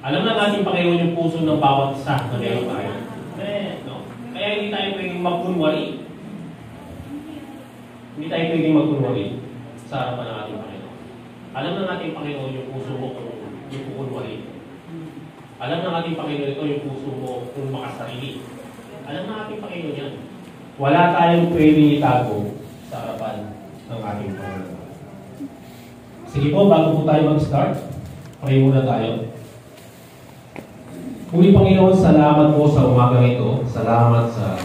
Alam na natin, Panginoon, yung puso ng bawat isa na meron tayo. No? Kaya hindi tayo pwedeng magkunwari. Hindi tayo pwedeng magkunwari sa harapan ng ating Panginoon. Alam na natin, Panginoon, yung puso mo kung yung kukunwari. Alam na natin, Panginoon, ito yung puso mo kung makasarili. Alam na natin, Panginoon, yan. Wala tayong pwedeng itago sa harapan ng ating Panginoon. Sige po, bago po tayo mag-start, pray muna tayo. Muli, Panginoon, salamat po sa umagang ito. Salamat sa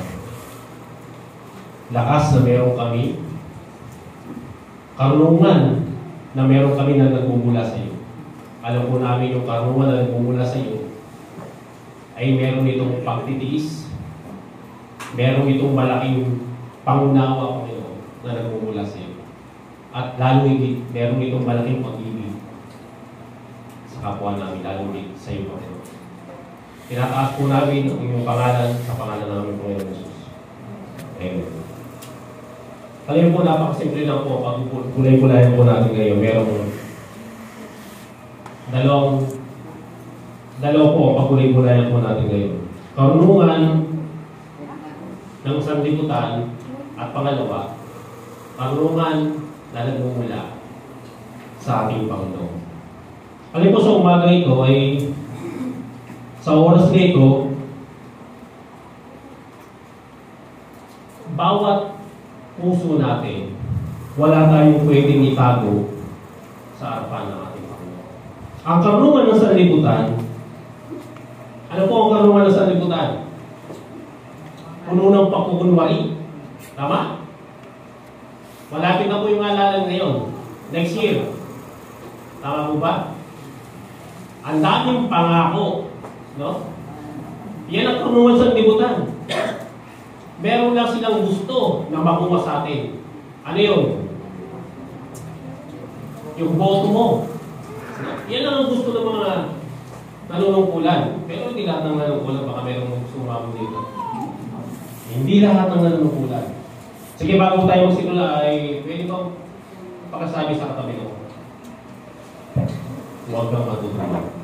lakas na meron kami. Karunungan na meron kami na nagmumula sa iyo. Alam po namin yung karunungan na nagmumula sa iyo ay meron itong pagtitiis, meron itong malaking pangunawa, Panginoon, na nagmumula sa iyo. At lalo higit, meron itong malaking pag-ibig sa kapwa namin, lalo higit sa iyo, Panginoon. Tinataas po namin ang inyong pangalan sa pangalan namin, Panginoon Jesus. Amen. Kaya po, napakasimple lang po. Pag kulay-kulayan po natin ngayon, merong dalaw po, pag-kulay-kulayan po natin ngayon. Karunungan ng sanlibutan at pangalawa, karunungan na nagmumula sa ating Panginoon. Kaya po sa umaga ito ay sa oras na ito, bawat puso natin, wala tayong pwedeng itago sa harapan ng ating Panginoon. Ang karunungan ng sanlibutan, ano po ang karunungan ng sanlibutan? Puno ng pagkukunwari. Tama? Malapit na po yung alalan ngayon. Next year. Tama po ba? Ang daming pangako. No? Yan ang karunungan sa sanlibutan. Meron lang silang gusto na makuha sa atin. Ano yun? Yung boto mo. Yan lang ang gusto ng mga nanunungkulan. Pero hindi lahat ng nanunungkulan. Baka merong gusto umabot dito. Hindi lahat ng nanunungkulan. Sige, bago tayo magsimula ay pwede bang pakasabi sa katabi ko? Huwag kang matutulog.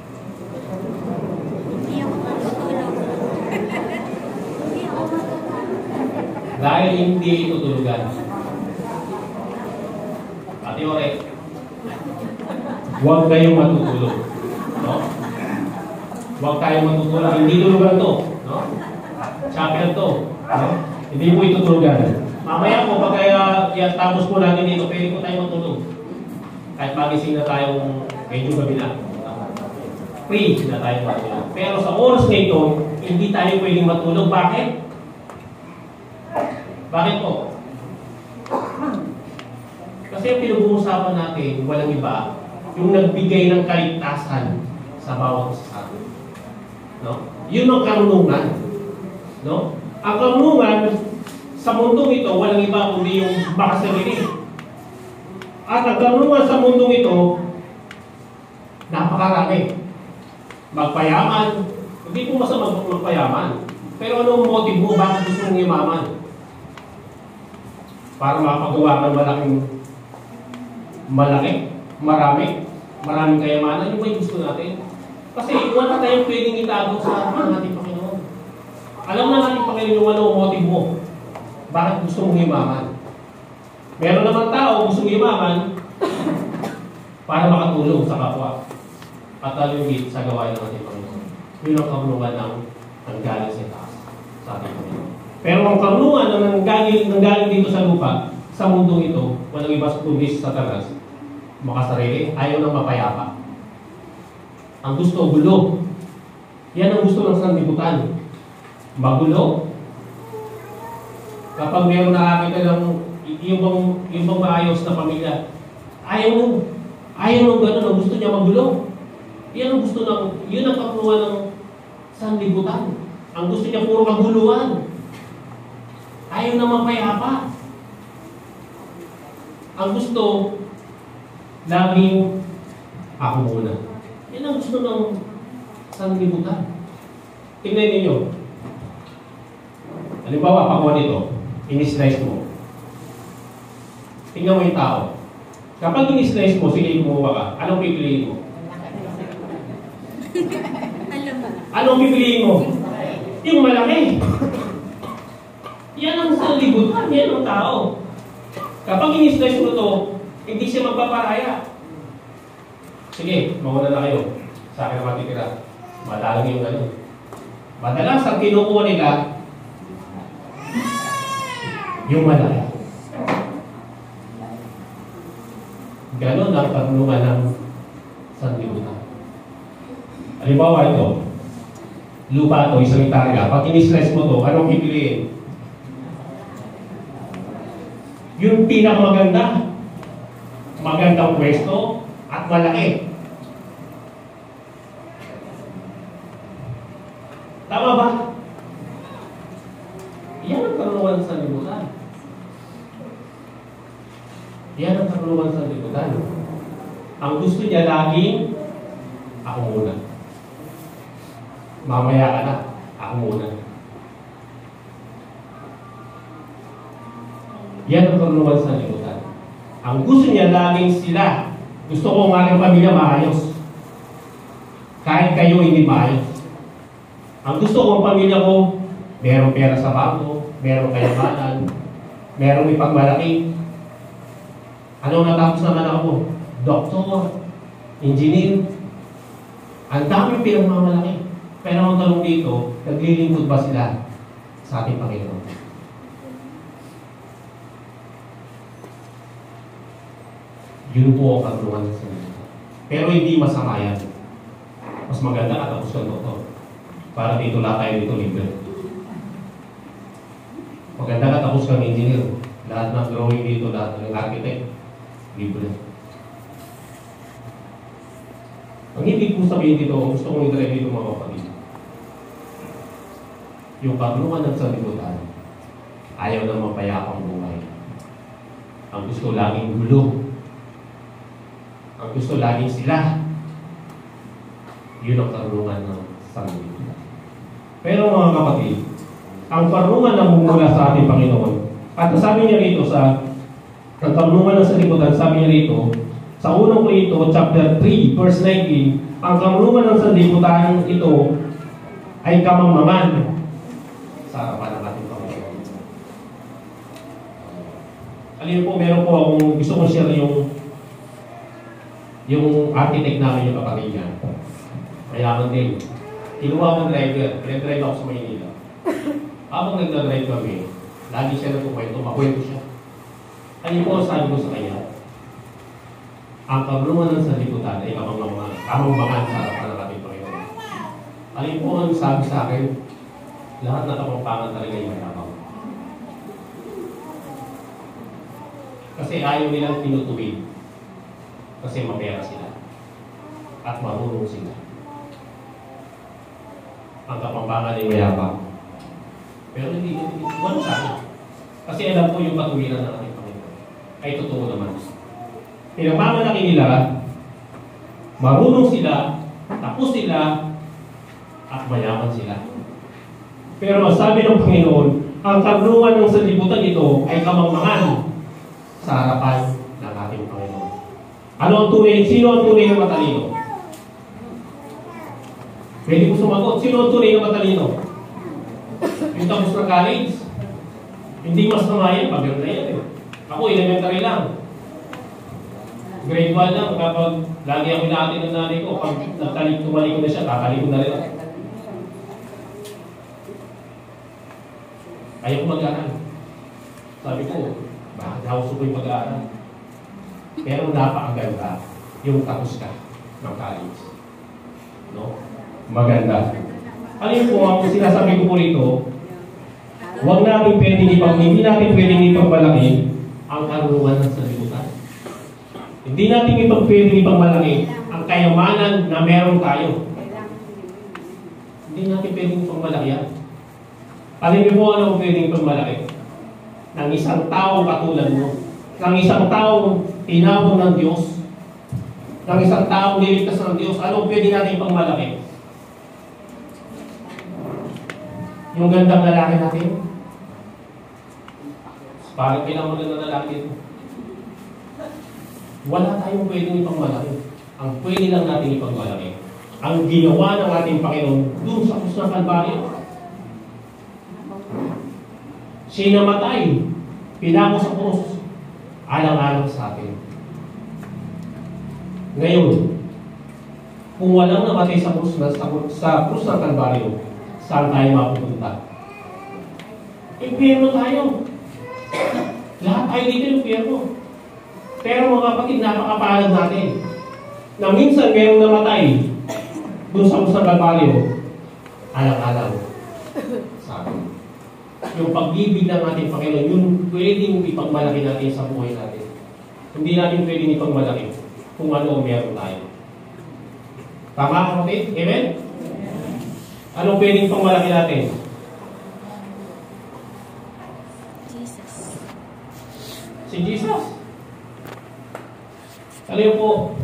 Dahil hindi tutulugan. Ate Ore, huwag kayong matutulog. No? Huwag kayong matutulog. Hindi tulugan to. No? Chapel to. No? Hindi mo itutulugan. Mamaya po, pag tapos po natin dito, pwede po tayo matulog. Kahit magising na tayong medyo gabi na. Free na tayo matulog. Pero sa oras na ito, hindi tayo pwedeng matulog. Bakit? Bakit po? Kasi ang pinag-uusapan natin, walang iba, yung nagbigay ng kaligtasan sa bawat isa sa atin. No? Yun ang karunungan. No? Ang karunungan sa mundong ito, walang iba kundi yung makasarili. At ang karunungan sa mundong ito, napakarami. Magpayaman. Hindi po masama magpayaman. Pero anong motive mo? Bakit gusto mong yumaman? Para makapagawa ng maraming kayamanan, yung may gusto natin. Kasi wala tayong pwedeng itago sa harapan natin, Panginoon. Alam na natin, Panginoon, yung anong motive mo. Bakit gusto mong yumaman? Meron naman tao gusto mong yumaman para makatulong sa kapwa at talungit sa gawain ng ating Panginoon. Yun ang karunungan ng galing sa taas sa ating Panginoon. Pero ang karunungan na nanggaling dito sa lupa, sa mundong ito, walang iba kundi sa Satanas, makasarili, ayaw ng mapayapa. Ang gusto, gulo. Yan ang gusto ng sanlibutan. Magulo. Kapag mayroon nakakita ng yung bang maayos na pamilya, ayaw nung gano'n, ang gusto niya magulo. Yan ang gusto yun ang karunungan ng sanlibutan. Ang gusto niya puro kaguluhan. Ayaw na mapayapa. Ang gusto, laging ako muna. Yan ang gusto ng sanlibutan. Tingnan ninyo. Halimbawa, pagkuha nito, in-slice mo. Tingnan mo yung tao. Kapag in-slice mo, sige, kumuha ka. Anong pipiliin mo? Anong pipiliin mo? Yung malaki. Yan ang sanlibutan, yan ang tao. Kapag in-slice mo to, hindi siya magpaparaya. Sige, mauna na kayo. Sa akin naman titira. Madalang yung gano'n. Madalas ang kinukuha nila, yung malaki. Ganon ang pagulungan ng sanlibutan. Halimbawa ito, lupa ito, isang hektarya. Pag in-slice mo to, anong pipiliin? Yung pinakamaganda, magandang pwesto at malaki. Tama ba? Yan ang karunungan sa libutan. Yan ang karunungan sa libutan. Ang gusto niya laging, ako muna. Mamaya ka na, ako muna. Yan ang karunungan sa libutan. Ang gusto niya laging sila. Gusto ko ang aking pamilya maayos. Kahit kayo hindi maayos. Ang gusto ko ang pamilya ko, merong pera sa bangko, merong kayamanan, merong ipagmalaki. Ano natapos naman ako? Doktor, engineer. Ang daming pinagmamalaki. Pero ang tanong dito, naglilingkod ba sila sa ating Panginoon? Yun po ang karunungan sa Diyos. Pero hindi masama yan. Mas maganda katapos ka doktor. Para dito lahat tayo dito libre. Maganda katapos kang engineer. Lahat ng drawing dito, lahat ng architect, libre. Ang ibig kong sabihin dito, gusto kong i-drive dito mga kapatid. Yung karunungan ng sanlibutan, ayaw ng mapayapang buhay. Ang gusto laging gulo. Ang gusto laging sila. Yun ang karunungan ng sanlibutan. Pero mga kapatid, ang karunungan na mumula sa ating Panginoon, at sabi niya rito sa ang karunungan ng sanlibutan, sabi niya rito, sa unang Korinto, chapter 3, verse 19, ang karunungan ng sanlibutan ito ay kamangmangan sa harapan ng ating Panginoon. Alam po, meron po akong gusto kong share yung architect namin yung kapatid niya. Mayaman din. Kinuha akong driver. Pinag-drive ako sa Maynila. Habang nagdadrive kami, lagi siya nagkukwento, makwento siya. Ano po ang sabi ko sa kanya? Ang karunungan ng sanlibutan ay kamangmangan sa harapan ng ating Panginoon. Ano po ang sabi sa akin? Lahat na kapampangan talaga yung mayabang. Kasi ayaw nilang tinutuwid. Kasi mapera sila. At marunong sila. Ang kapampangan ay mayabang. Pero hindi wala sa akin. Kasi alam ko yung patuwiran ng ating Panginoon. Ay totoo naman. Pinagmamalaki nila, marunong sila, tapos sila, at mayaman sila. Pero sabi ng Panginoon, ang karunungan ng sanlibutan ito ay kamangmangan sa harapan ng ating Panginoon. Ano ang tunay? Sino ang tunay na matalino? Pwede ko sumagot. Sino ang tunay na matalino? Yung tapos na college? Hindi mas namayan, maganda yan eh. Ako, elementary lang. Grade 1 lang, kapag lagi ako inatin ng nanay ko, pag tumalik ko na siya, kakalik ko na rin ako. Ayaw ko mag-aaral. Sabi ko, bakit ako sukoy mag-aaral? Pero napakaganda yung tapos ka ng college. No? Maganda. Ano yung po, ang sinasabi ko po rito, huwag natin hindi natin pwedeng ipagmalaki ang karunungan ng sanlibutan. Hindi natin pwedeng ipagmalaki ang kayamanan na meron tayo. Hindi natin pwedeng ipagmalaki yan. Alam mo ano pwedeng ipagmalaki? Ng isang taong katulad mo. Ng isang taong tinawag ng Diyos. Ng isang taong niligtas ng Diyos. Ano pwede natin ipagmalaki? Yung gandang lalaki natin? Parang pinamagandang lalaki dito. Wala tayong pwedeng ipagmalaki. Ang pwede lang natin ipagmalaki ang ginawa ng ating Panginoon doon sa krus ng Kalbaryo. Sinamatay, pinako sa krus, alang-alang sa atin. Ngayon, kung walang namatay sa krus ng Kalbaryo, saan tayo mapupunta? Impyerno tayo. Lahat tayo dito impyerno. Pero mga kapatid, napakapalad natin na minsan mayroong namatay doon sa krus ng Kalbaryo, alang-alang sa atin. Yung pag-ibig ng ating Panginoon, yun pwedeng ipagmalaki natin sa buhay natin. Hindi natin pwedeng ipagmalaki kung ano meron tayo. Tama, kapatid? Amen? Anong pwedeng ipagmalaki natin? Jesus. Si Jesus. Ano yun po?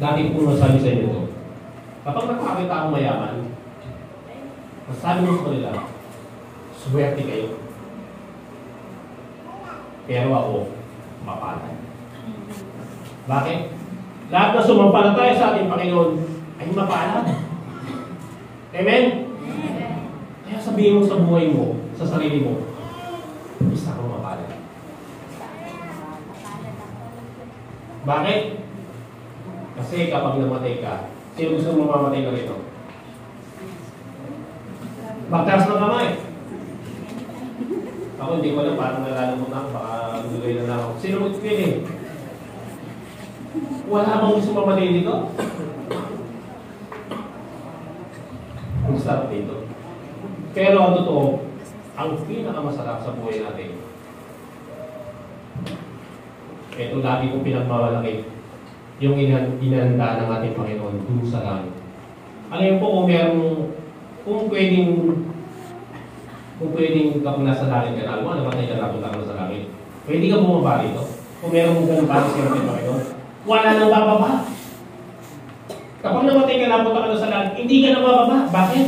Dati po nasabi sa inyo ito. Kapag nakakita akong mayaman, masabi mo sa kanila, swerte kayo. Pero ako, mapalad. Bakit? Lahat na sumampalataya sa ating Panginoon ay mapalad. Amen? Kaya sabihin mo sa buhay mo, sa sarili mo, isa akong mapalad. Bakit? Kasi kapag namatay ka, sino gusto mo mamatay ka rito? Magtaas ng kamay. Ako hindi ko alam, parang nalalamot na ako, baka gulay na lang ako. Sino magpili? Wala bang gusto mamatay dito? Ang sarap dito. Pero ang totoo, ang pinakamasarap sa buhay natin, ito lagi kong pinagmamalaki, yung inanda ng ating Panginoon dun sa langit. Alam po kung pwedeng kapag nasa langit ka na, alam mo, namatay ka na, punta ka na sa langit. Pwede ka bumaba rito. Kung meron mong ganun para sa ating Panginoon, wala nang bababa. Kapag namatay ka na, punta ka na sa langit, hindi ka na bababa. Bakit?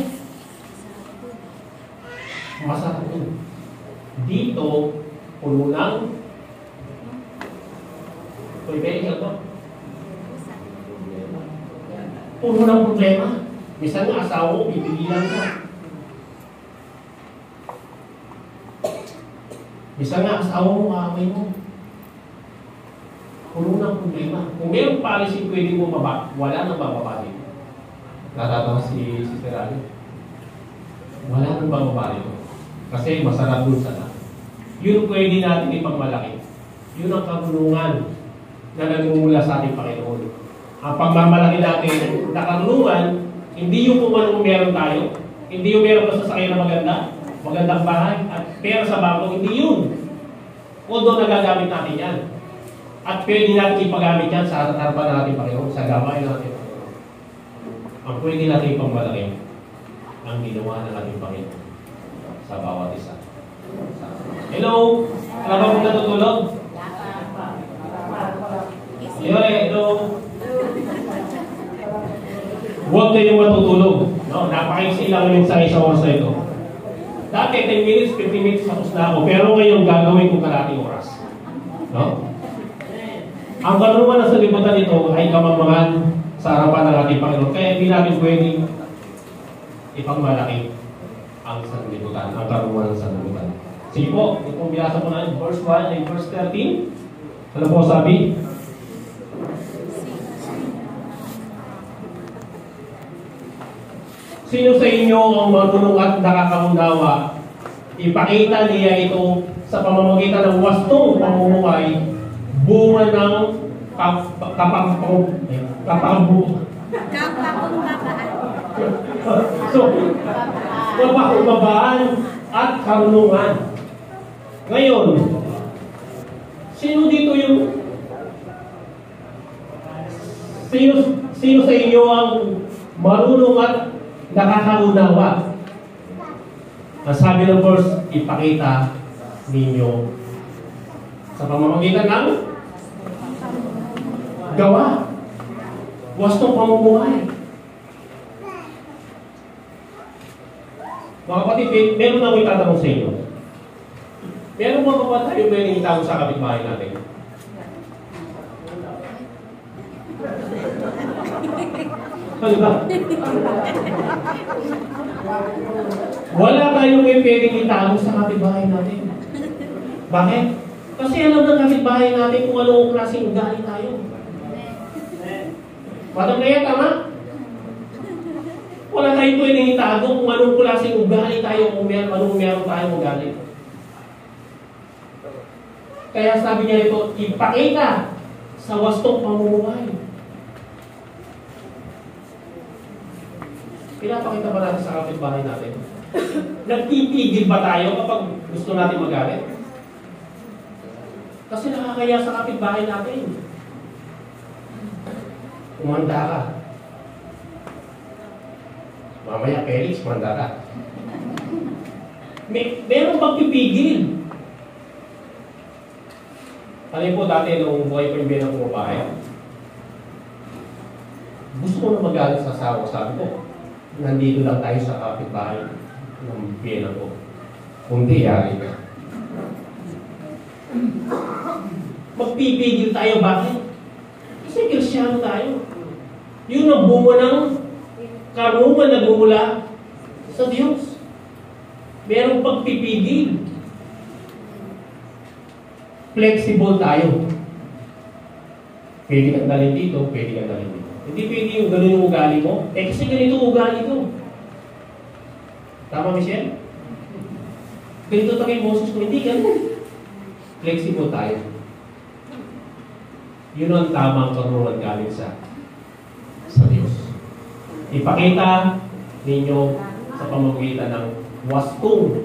Masarap yun. Dito, puno ng puno ng problema. Minsan nga asawa mo, pipigilan ka. Minsan nga asawa mo, kaamay mo. Puno ng problema. Kung mayroong policy pwede mo baba, wala nang bababa dito. Natatawa si Sister Ali. Wala nang bababa dito. Kasi masarap dun sa na. Yun pwede natin ipagmalaki. Yun ang karunungan na nagmumula sa ating Panginoon. Ang pagmamalaki natin na karunungan, hindi yung kung anong meron tayo, hindi yung meron basta sa kayo na magandang bahay, at pera sa bangko, hindi yun. Although nagagamit natin yan. At pwede natin ipagamit yan sa harapan ng ating Panginoon, sa gawain ng ating Panginoon. Ang pwede natin ipagmalaki, ang ginawa ng ating Panginoon sa bawat isa. Hello? Alam ba kung natutulog? Hello? Huwag kayong matutulog. No? Napakaiksi lang yung sa isang oras na ito. Dati 10 minutes, 15 minutes tapos na ako. Pero ngayon gagawin ko kalating oras. No? Ang karunungan ng sanlibutan nito ay kamangmangan sa harapan ng ating Panginoon. Kaya hindi natin pwedeng ipagmalaki ang sanlibutan, ang karunungan ng sanlibutan. Sige po, kung binasa po na verse 1 and verse 13, ano po sabi? Sino sa inyo ang marunong at nakakaunawa? Ipakita niya ito sa pamamagitan ng wastong pamumuhay, bunga ng kapakumbabaan at karunungan. Ngayon, sino dito yung sino sa inyo ang marunong at nakakaunawa? Ang sabi ng verse, ipakita ninyo sa pamamagitan ng gawa, wastong pamumuhay. Mga kapatid, meron na ako itatanong sa inyo. Meron mga kapatid tayo pwedeng itago sa kapitbahay natin? Ano ba? Wala tayong may pwedeng itago sa kapitbahay natin. Bakit? Kasi alam ng kapitbahay natin kung anong klaseng ugali tayo. Madam kaya tama? Wala tayong pwedeng itago kung anong klaseng ugali tayo, kung anong meron tayong ugali. Kaya sabi niya ito, ipakita sa wastong pamumuhay. Pinapakita ba natin sa kapitbahay natin? Nagtitigil ba tayo kapag gusto natin magalit? Kasi nakakaya sa kapitbahay natin. Umanda ka. Mamaya, Felix, umanda ka. Meron pagpipigil. Alam po dati nung buhay ko yung binang pumapahay, gusto ko na magalit sa asawa. Sabi ko, nandito lang tayo sa kapitbahay ng binang ko. Kung di, yari ka. Magpipigil tayo, bakit? Kasi Kristiyano tayo. Yun ang bunga ng karunungan na bumula sa Diyos. Merong pagpipigil. Flexible tayo. Pwede kang dalhin dito, pwede kang dalhin dito. Hindi pwede yung gano'n yung ugali mo. Kasi ganito ugali ko. Tama, Michelle? Ganito tayo yung boses ko. Hindi ganun. Flexible tayo. Yun ang tamang karunungan galing sa Diyos. Ipakita ninyo sa pamamagitan ng wastong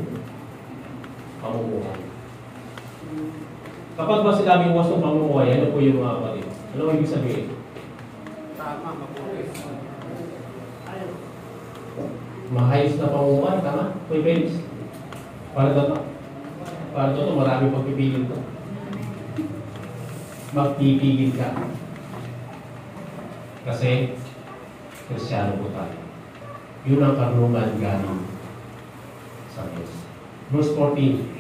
pamumuhay. Kapag ba sinabing wastong pamumuhay, ano po yung mga kapatid? Ano ang ibig sabihin? Tama, mabuti. Mahayos na pamumuhay, tama? Kuya Felix? Para dito? Para dito, maraming pagpipigil to. Magpipigil ka. Kasi, Kristiyano po tayo. Yun ang karunungan galing sa Diyos. Verse 14.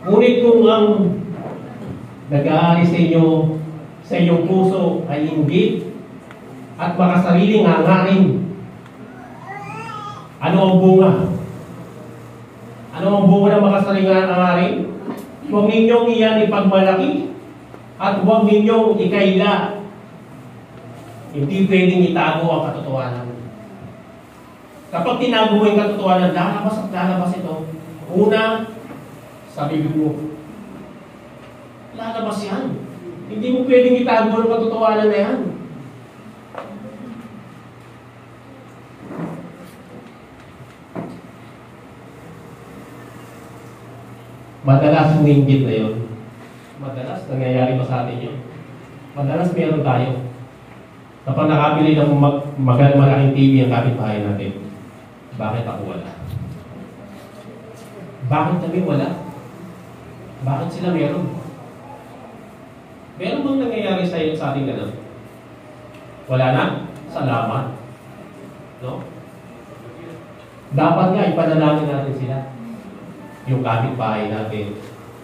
Ngunit kung ang nag-aari sa inyong puso ay inggit at makasariling hangarin, ano ang bunga? Ano ang bunga ng makasariling hangarin? Huwag ninyong iyan ipagmalaki at huwag ninyong ikaila. Hindi pwedeng itago ang katotohanan. Kapag tinago mo yung katotohanan, lalabas at lalabas ito. Una, sa bibig mo. Lalabas yan. Hindi mo pwedeng itago ang katotohanan na yan. Madalas uminggit na yun. Madalas nangyayari pa sa atin yun. Madalas meron tayo. Kapag nakabili ng malaking TV ang kapitbahay natin, bakit ako wala? Bakit kami wala? Bakit sila meron? Meron bang nangyayari sa ating ganun? Wala na? Salamat. No? Dapat nga ipanalangin natin sila. Yung kapitbahay natin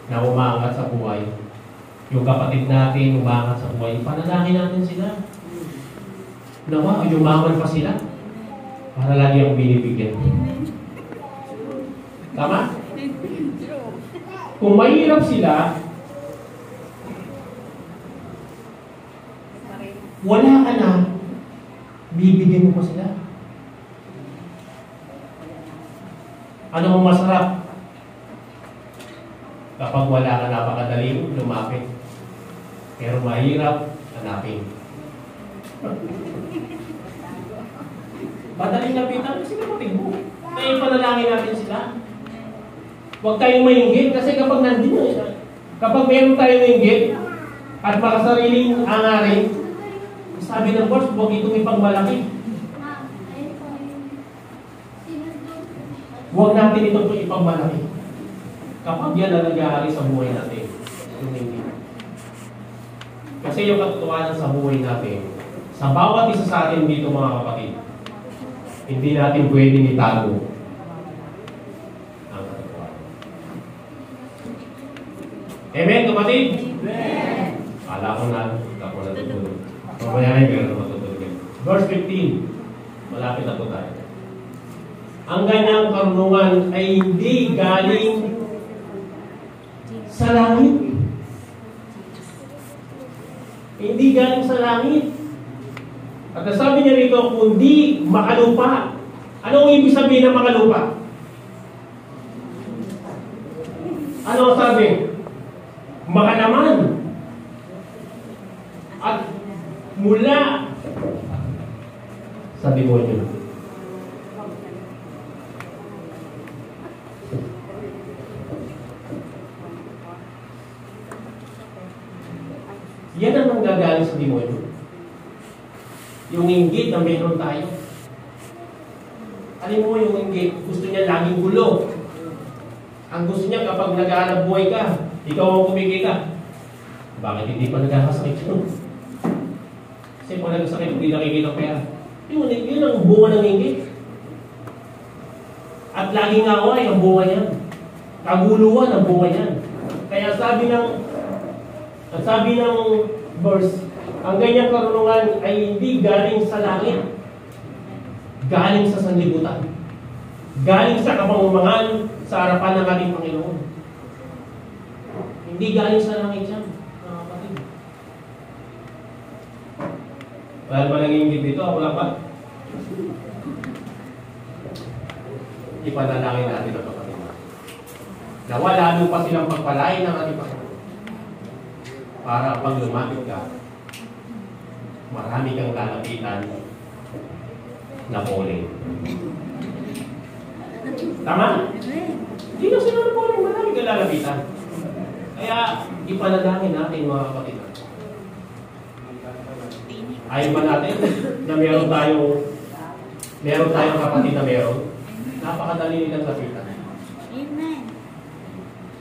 na umangat sa buhay. Yung kapatid natin umangat sa buhay. Ipanalangin natin sila. Nawa, yumaman pa sila. Para lagi ang binibigyan. Tama? Kung mahirap sila, wala ka na, bibigyan mo pa sila. Ano ang masarap? Kapag wala ka, napakadaling lumapit. Pero mahirap, hanapin. Madaling lapitan, kasi kapatid mo. Kaya ipanalangin natin sila. Huwag tayong mainggit kasi kapag nandito, kapag meron tayong mainggit at makasariling hangarin, sabi ng boss, huwag itong ipagmalaki. Huwag natin itong ipagmalaki. Kapag yan ang nag-aari sa buhay natin, yung mainggit. Kasi yung katotohanan sa buhay natin, sa bawat isa sa atin dito mga kapatid, hindi natin pwedeng itago. Amen, kapatid? Amen. Kala ko na, ako natutulog. Mamaya ay meron matutulog. Verse 15. Malapit na po tayo. Ang ganyang karunungan ay hindi galing sa langit. Hindi galing sa langit. At sabi niya rito, kundi makalupa. Ano ang ibig sabihin ng makalupa? Ano ang sabi? Makalaman. At mula sa demonyo. Yan ang nanggagaling sa demonyo. Yung inggit na meron tayo. Alam mo yung inggit, gusto niya laging gulo. Ang gusto niya kapag nag-aanap buhay ka, ikaw ang kumikita. Bakit hindi pa nagkakasakit yun? Kasi pag nagkasakit, hindi nakikita pera. Yun ang bunga ng inggit. At laging away ang bunga niyan. Kaguluhan ang bunga niyan. Kaya sabi ng verse, ang ganyang karunungan ay hindi galing sa langit. Galing sa sanlibutan. Galing sa kapangumangan sa harapan ng ating Panginoon. Hindi galing sa langit yan, mga kapatid. Wala ba nangingit dito? Wala pa? Ipanalangin natin ang kapatid. Nawa lalo pa silang pagpalain ng ating Panginoon. Para pag lumapit ka, marami kang lalapitan na calling. Tama? Hindi na sila na calling, marami kang lalapitan. Kaya ipanalangin natin mga kapatid. Ayaw ba natin na meron tayong kapatid na meron? Napakadali nilang lapitan. Amen.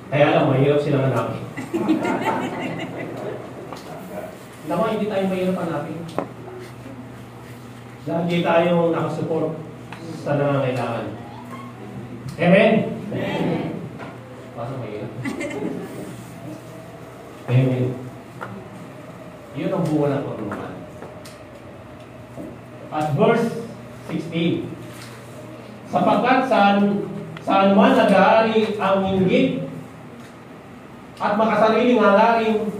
Kaya lang, mahirap silang hanapin. Naman, hindi tayo mahirap hanapin. Lagi tayong nakasupport sa nangangailangan. Amen? Amen. Pasok mahirap. Amen. Yun ang buwan ng karunungan. At verse 16, sapagkat saan man nag-aari ang inggit at makasariling hangarin,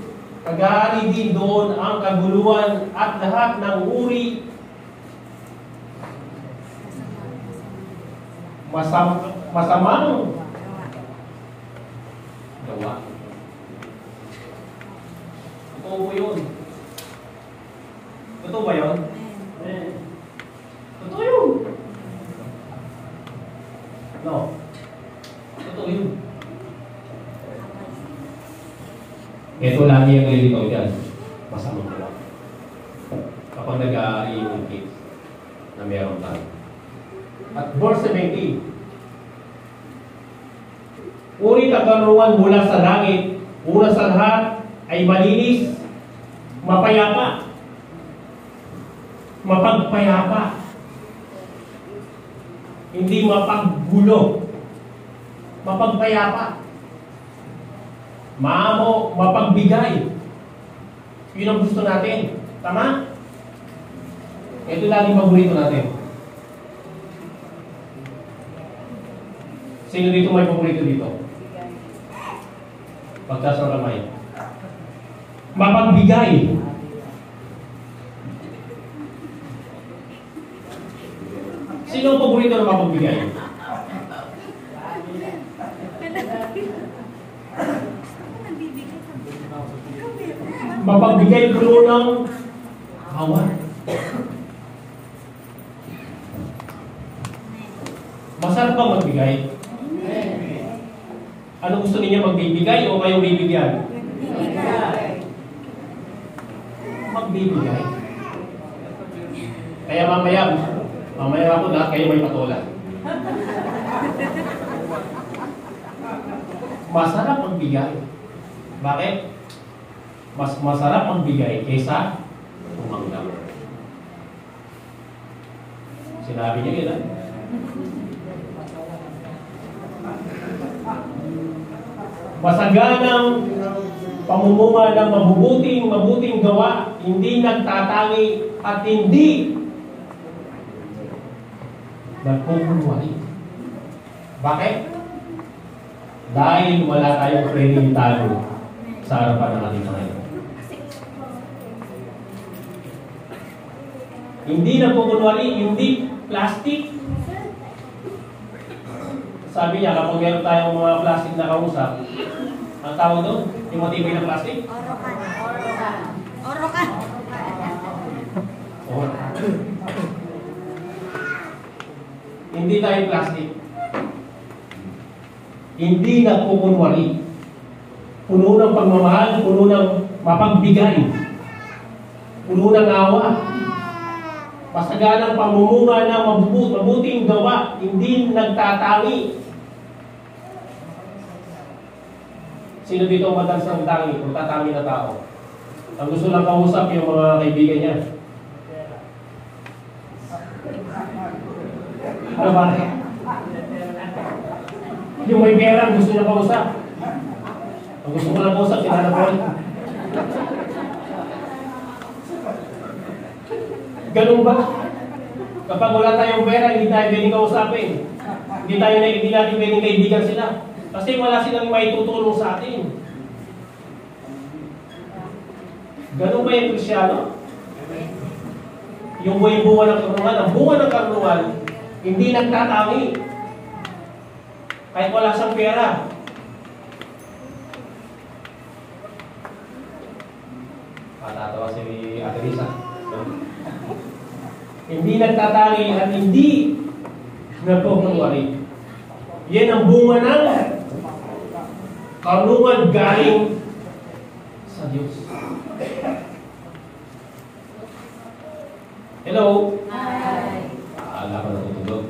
nag-aari din doon ang kaguluhan at lahat ng uri masamang gawa. Totoo po yun. Totoo ba yun? Totoo yun. No. Totoo yun. Ito lagi ang nilitaw dyan. Masamang gawa. Kapag nag-aari yung kids na meron tayo. At verse 17, uri kakarungan mula sa langit, una sa lahat ay malinis, mapayapa, mapagpayapa, hindi mapaggulo, mapagpayapa, maamo, mapagbigay. Yun ang gusto natin. Tama? Ito laging paborito natin. Sino dito may paborito dito? Pagtaas ng kamay. Mapagbigay. Sino ang paborito na mapagbigay? Mapagbigay ko ng awa. Masarap bang magbigay? Ano gusto niyo, magbibigay o kayo bibigyan? Magbibigay. Kaya mamaya ako lahat kayo may patulan. Masarap magbigay. Bakit? Mas masarap magbigay kaysa tumanggap. Sinabi niyo yun, ha? Masaganang pamumuha ng mabuting gawa, hindi nagtatangi at hindi nagpupunwari. Bakit? Dahil wala tayong pwedeng itago sa harapan ng ating Panginoon. Hindi nagpupunwari, hindi plastic. Sabi niya, kapag meron tayong mga plastic na kausap, ang tawag doon, yung matibay na plastic? Orokan. Hindi tayo plastic. Hindi nagpupunwari. Puno ng pagmamahal, puno ng mapagbigay, puno ng awa, masaganang pamumunga ng mabuting gawa, hindi nagtatangi. Sino dito ang madalas ng tangi o tatangi na tao? Ang gusto lang kausap yung mga kaibigan niya. Ano ba? Yung may pera ang gusto niya kausap. Ang gusto ko lang kausap, sinana po. Ganun ba? Kapag wala tayong pera, hindi tayo pwedeng kausapin. Hindi natin pwedeng kaibigan sila. Kasi wala silang maitutulong sa atin. Ganun ba yung Krisyano? Yung buhay-bunga ng karunungan, ang bunga ng karunungan, hindi nagtatangi. Kahit wala siyang pera. Matatawa si Ate Lisa. Hindi nagtatangi at hindi nagpupunwari. Yan ang bunga ng karunungan galing sa Diyos. Hello? Hi. Akala ko natutulog.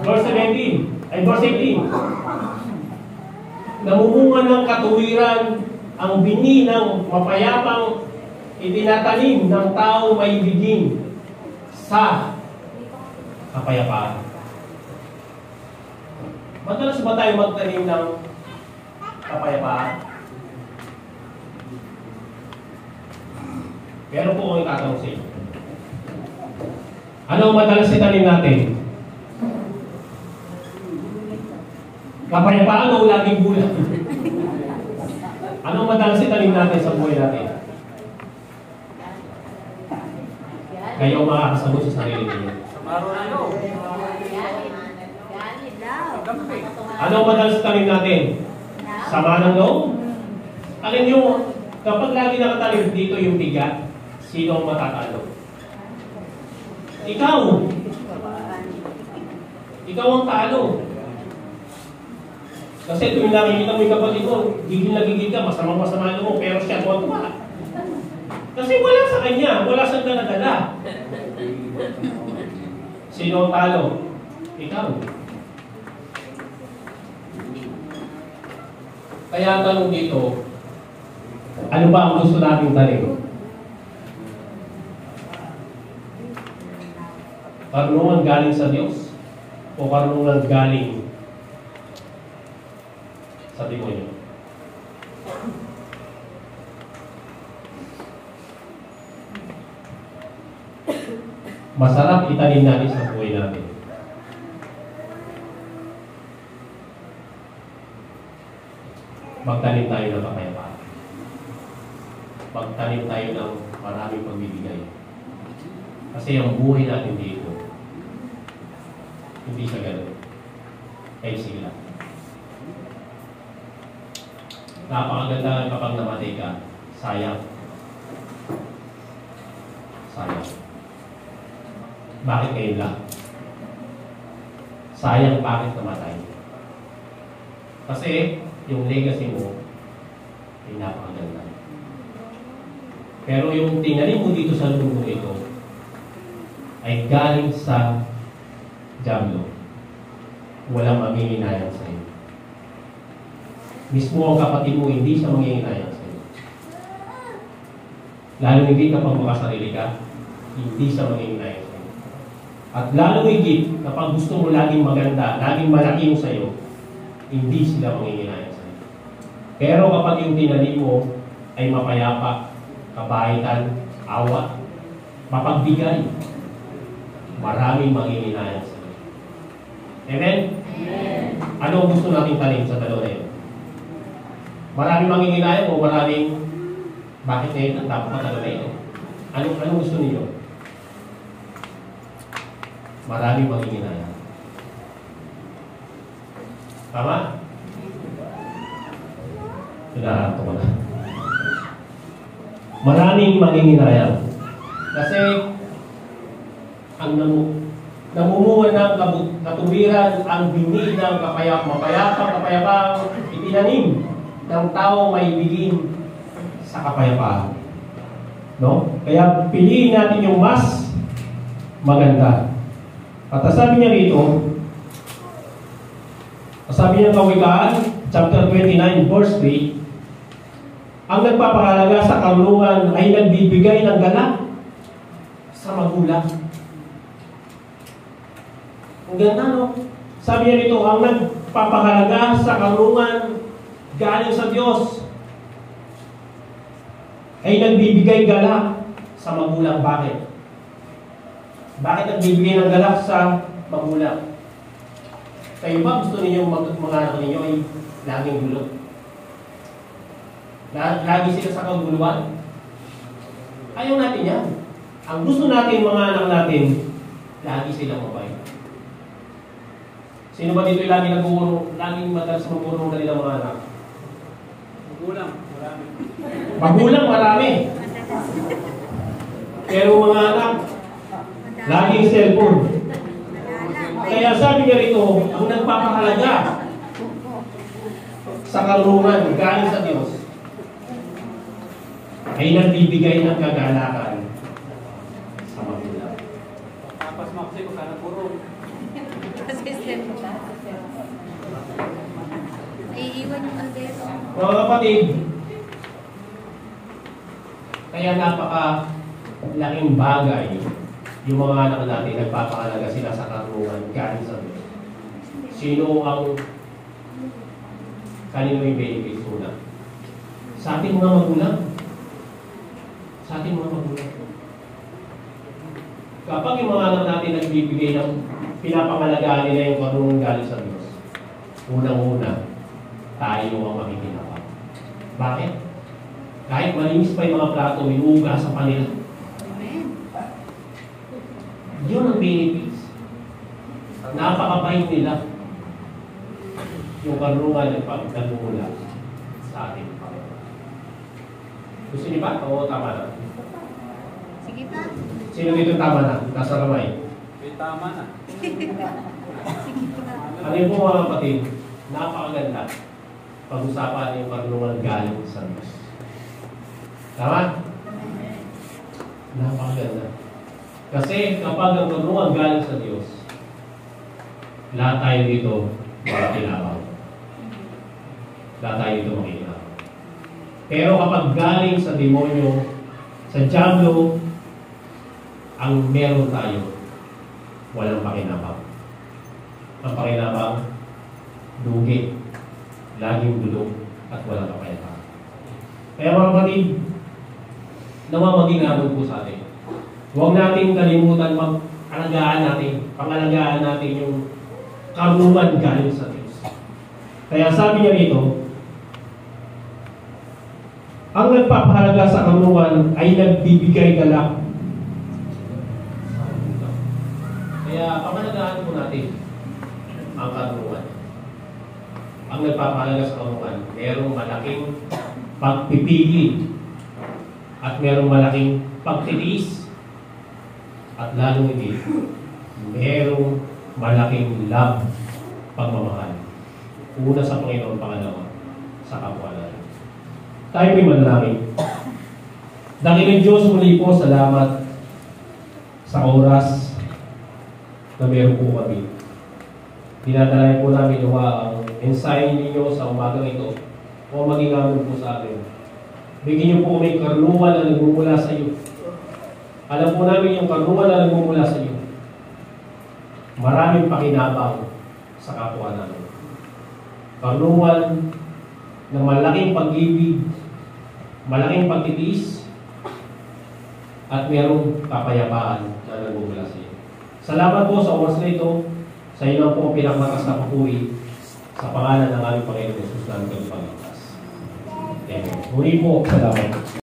Verse 17. Ay, verse 18. Namumunga ng katuwiran ang bini ng mapayapang itinatanim ng tao may biging sa kapayapaan. Madalas ba tayo magtanim ng kapayapaan? Pero po akong itatanong sa inyo. Ano ang madalas itanim natin? Kapayapaan o laging bulan? Ano ang madalas itanim natin sa buhay natin? Kayo makakasagot sa sarili niyo. Ano ang madalas itanim natin? Sama ng loob? Alin yung, kapag lagi nakatanim dito yung bigat, sino ang matatalo? Ikaw. Ikaw ang talo. Kasi tuwing nakikita mo yung kapatid mo, gigil na gigil ka, masama mo, pero siya tuwa-tuwa. Kasi wala sa kanya, wala siyang dala-dala. Sino ang talo? Ikaw. Kaya ang tanong dito, ano ba ang gusto nating tanim? Karunungan galing sa Diyos o karunungan galing sa demonyo? Masarap itanim natin sa buhay natin. Magtanim tayo ng kapayapaan. Magtanim tayo ng maraming pagbibigay. Kasi ang buhay natin dito, hindi siya ganun. Ay sila. Napakaganda kapag namatay ka, sayang. Sayang. Bakit kayo lang? Sayang bakit namatay? Kasi yung legacy mo ay napakaganda. Pero yung tinanim mo dito sa mundo ito ay galing sa Diablo. Walang manginginayang sa iyo. Mismo ang kapatid mo hindi siya manginginayang sa iyo. Lalo higit kapag makasarili ka, hindi siya manginginayang sa iyo. At lalo higit kapag gusto mo laging maganda, laging malaki yung sa iyo, hindi sila manginginayang sa iyo. Pero kapag yung tinanim mo ay mapayapa, kabaitan, awa, mapagbigay, maraming manginginayang sa iyo. Amen? Ano ang gusto nating tanim sa dalawa na yun? Maraming manginginayang o maraming bakit ngayon ang dapat na dalawa na yun? Anong gusto niyo? Maraming manginginayang. Tama? Pinahanto ko na. Maraming manginginayang. Kasi ang namumuhay ng katuwiran ang bini ng kapayapang itinanim ng tao may bigin sa kapayapaan. No? Kaya piliin natin yung mas maganda. At sabi niya rito, sabi niya Kawikaan, chapter 29, verse 3, ang nagpapahalaga sa karunungan ay nagbibigay ng galak sa magulang. Ang ganda, no? Sabi niya rito, ang nagpapahalaga sa karunungan galing sa Diyos ay nagbibigay galak sa magulang. Bakit? Bakit nagbibigay ng galak sa magulang? Kayo ba gusto ninyo mga anak ninyo ay laging gulo? Lagi sila sa kaguluhan? Ayaw natin yan. Ang gusto natin mga anak natin, lagi silang mabait. Sino ba dito yung laging madalas magpurong na nilang mga anak? Magulang, marami. Magulang, marami. Pero mga anak, laging cellphone. Kaya sabi niya rito, ang nagpapahalaga sa karunungan galing sa Diyos ay nagbibigay ng kagalakan sa magulang. Tapos mo kasi kung sana puro. Assistant mo ba? Iiwan yung aldero. Mga kapatid, kaya laking bagay yung mga anak natin nagpapahalaga sila sa karunungan galing sa Diyos. Sino ang kanino yung benefits muna? Sa ating mga magulang. Sa ating mga magulang. Kapag yung mga anak natin nagbibigay ng pinapangalagaan nila yung karunungan galing sa Diyos, unang-una, tayo ang makikinawa. Bakit? Kahit malinis pa yung mga plato, inuuga sa kanila. Yun ang benefits. Napakabait nila. Yung karunungan ng pagdadumula sa ating Panginoon. Gusto niyo ba? Oo, tama na. Sige pa. Sino dito tama na? Nasa kamay. May tama na. Sige pa. Ano yung po mga kapatid? Napakaganda. Pag-usapan yung karunungan galing sa Diyos. Tama? Napakaganda. Kasi kapag ang karunungan galing sa Diyos, lahat tayo dito makikilabang. Lahat tayo dito makikilabang. Pero kapag galing sa demonyo, sa diablo, ang meron tayo, walang pakinabang. Ang pakinabang, dugi, laging dulog, at walang kapayapaan. Kaya mga kapatid, namamaging po sa atin. Huwag natin kalimutan pangalagaan natin yung karunungan galing sa Diyos. Kaya sabi niya rito, ang nagpapahalaga sa karunungan ay nagbibigay galak. Kaya pangalagaan po natin ang karunungan. Ang nagpapahalaga sa karunungan, mayroong malaking pagpipili at mayroong malaking pagtitiis. At lalo hindi, merong malaking love, pagmamahal. Una sa Panginoon, pangalawa sa kapwa natin. Tayo po'y manalangin. Dakilang Diyos, muli po, salamat sa oras na meron po kami. Dinadalay po namin ang mensahe ninyo sa umagang ito o maging amon po sa amin. Bigyan niyo po may karunungan na nagmumula sa iyo. Alam po namin yung karunungan na nagmumula sa iyo. Maraming pakinabang sa kapwa namin. Karunungan ng malaking pag-ibig, malaking pagtitiis, at mayroong kapayapaan na nagmumula sa iyo. Salamat po sa oras na ito. Sa iyo lang po ang pinakamatas na papuri sa pangalan ng aming Panginoon Jesus na ang Pagpapagligtas. Amen. Muli po, salamat.